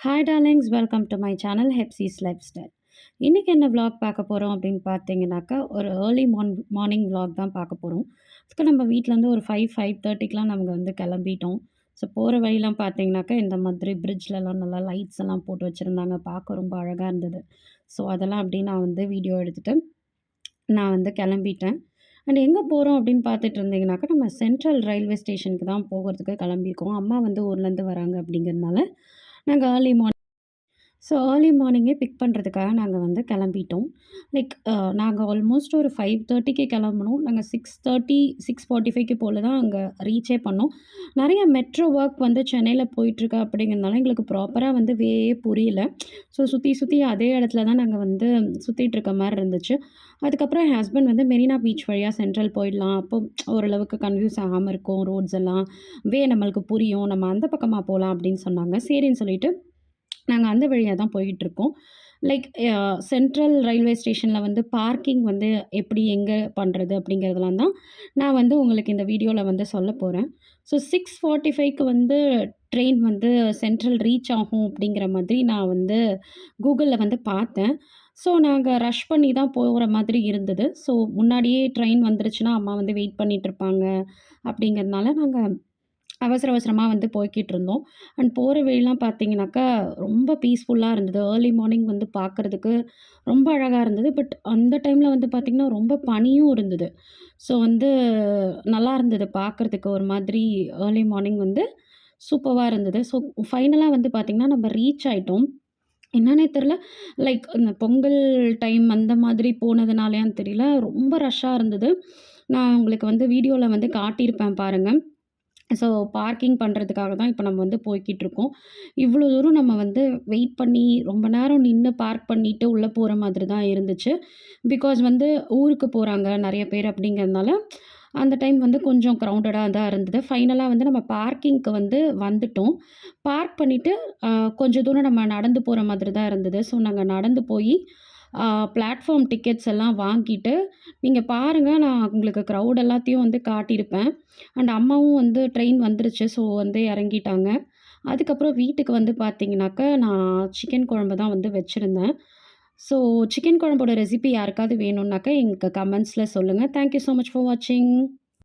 Hi darlings, welcome to my channel Hepsi's lifestyle. இன்றைக்கி என்ன vlog பார்க்க போகிறோம் அப்படின்னு பார்த்தீங்கன்னாக்கா, ஒரு ஏர்லி மார்னிங் vlog தான் பார்க்க போகிறோம். அதுக்கு நம்ம வீட்டிலேருந்து ஒரு 5:30க்கெலாம் நாங்கள் வந்து கிளம்பிட்டோம். ஸோ போகிற வழிலாம் பார்த்தீங்கன்னாக்கா, இந்த மாதிரி பிரிட்ஜ்லலாம் நல்லா லைட்ஸ் எல்லாம் போட்டு வச்சுருந்தாங்க. பார்க்க ரொம்ப அழகாக இருந்தது. ஸோ அதெல்லாம் அப்படியே நான் வந்து வீடியோ எடுத்துகிட்டு நான் வந்து கிளம்பிட்டேன். அண்ட் எங்கே போகிறோம் அப்படின்னு பார்த்துட்டு இருந்தீங்கன்னாக்கா, நம்ம சென்ட்ரல் ரயில்வே ஸ்டேஷனுக்கு தான் போகிறதுக்கு கிளம்பியிருக்கோம். அம்மா வந்து ஊர்லேருந்து வராங்க அப்படிங்கிறதுனால நாங்கள் ஏர்லி மார்னிங்கே பிக் பண்ணுறதுக்காக நாங்கள் வந்து கிளம்பிட்டோம். லைக் நாங்கள் ஆல்மோஸ்ட் ஒரு 5:30க்கு கிளம்புனோம். நாங்கள் 6:30, 6:45 போல தான் அங்கே ரீச்சே பண்ணோம். நிறைய மெட்ரோ ஒர்க் வந்து சென்னையில் போயிட்டுருக்கு அப்படிங்கிறதுனால எங்களுக்கு ப்ராப்பராக வந்து புரியல. ஸோ சுற்றி சுற்றி அதே இடத்துல தான் நாங்கள் வந்து சுற்றிட்டுருக்க மாரி இருந்துச்சு. அதுக்கப்புறம் என் ஹஸ்பண்ட் வந்து மெரினா பீச் வழியாக சென்ட்ரல் போயிடலாம். அப்போ ஓரளவுக்கு கன்ஃப்யூஸ் ஆகாமல் இருக்கும். ரோட்ஸ் எல்லாம் நம்மளுக்கு புரியும். நம்ம அந்த பக்கமாக போகலாம் அப்படின்னு சொன்னாங்க. சரின்னு சொல்லிட்டு நாங்க அந்த வழியா தான் போயிட்டுருக்கோம். லைக் சென்ட்ரல் ரயில்வே ஸ்டேஷன்ல வந்து பார்க்கிங் வந்து எப்படி, எங்க பண்றது அப்படிங்கிறதெல்லாம் தான் நான் வந்து உங்களுக்கு இந்த வீடியோல வந்து சொல்லப் போறேன். ஸோ 6:45க்கு வந்து ட்ரெயின் வந்து சென்ட்ரல் ரீச் ஆகும் அப்படிங்கிற மாதிரி நான் வந்து கூகுள்ல வந்து பார்த்தேன். ஸோ நாங்க ரஷ் பண்ணி தான் போகிற மாதிரி இருந்தது. ஸோ முன்னாடியே ட்ரெயின் வந்துருச்சுன்னா, அம்மா வந்து வெயிட் பண்ணிட்டுருப்பாங்க அப்படிங்கிறதுனால நாங்க அவசர அவசரமா வந்து போய்க்கிட்டுருந்தோம். அண்ட் போற வழிலாம் பார்த்தீங்கன்னாக்கா, ரொம்ப பீஸ்ஃபுல்லா இருந்தது. ஏர்லி மார்னிங் வந்து பார்க்கறதுக்கு ரொம்ப அழகா இருந்தது. பட் அந்த டைம்ல வந்து பார்த்தீங்கன்னா, ரொம்ப பனியும் இருந்தது. ஸோ வந்து நல்லா இருந்தது பார்க்கறதுக்கு. ஒரு மாதிரி ஏர்லி மார்னிங் வந்து சூப்பர்வா இருந்தது. ஸோ ஃபைனலா வந்து பார்த்தீங்கன்னா, நம்ம ரீச் ஆயிட்டோம். என்னன்னே தெரியல. லைக் இந்த பொங்கல் டைம் அந்த மாதிரி போனதுனாலயான்னு தெரியல. ரொம்ப ரஷ்ஷா இருந்தது. நான் உங்களுக்கு வந்து வீடியோல வந்து காட்டியிருப்பேன் பாருங்க. ஸோ பார்க்கிங் பண்ணுறதுக்காக தான் இப்போ நம்ம வந்து போய்க்கிட்டுருக்கோம். இவ்வளோ தூரம் நம்ம வந்து வெயிட் பண்ணி ரொம்ப நேரம் நின்னு பார்க் பண்ணிட்டு உள்ளே போற மாதிரி தான் இருந்துச்சு. பிகாஸ் வந்து ஊருக்கு போறாங்க நெறைய பேர் அப்படிங்கிறதுனால, அந்த டைம் வந்து கொஞ்சம் க்ரவுடடா தான் இருந்தது. ஃபைனலா வந்து நம்ம பார்க்கிங்க்கு வந்து வந்துட்டோம். பார்க் பண்ணிட்டு அ கொஞ்சம் தூரம் நம்ம நடந்து போற மாதிரி தான் இருந்தது. ஸோ நாங்க நடந்து போயி பிளாட்ஃபார்ம் டிக்கெட்ஸ் எல்லாம் வாங்கிட்டு, நீங்க பாருங்க நான் உங்களுக்கு க்ரவுட் எல்லாத்தையும் வந்து காட்டியிருப்பேன். அண்ட் அம்மாவும் வந்து ட்ரெயின் வந்துருச்சு. ஸோ வந்து இறங்கிட்டாங்க. அதுக்கப்புறம் வீட்டுக்கு வந்து பார்த்தீங்கன்னாக்கா, நான் சிக்கன் குழம்பு தான் வந்து வச்சிருந்தேன். ஸோ சிக்கன் குழம்போட ரெசிபி யாருக்காவது வேணும்னாக்கா, எங்களுக்கு கமெண்ட்ஸ்ல சொல்லுங்க. Thank you so much for வாட்சிங்.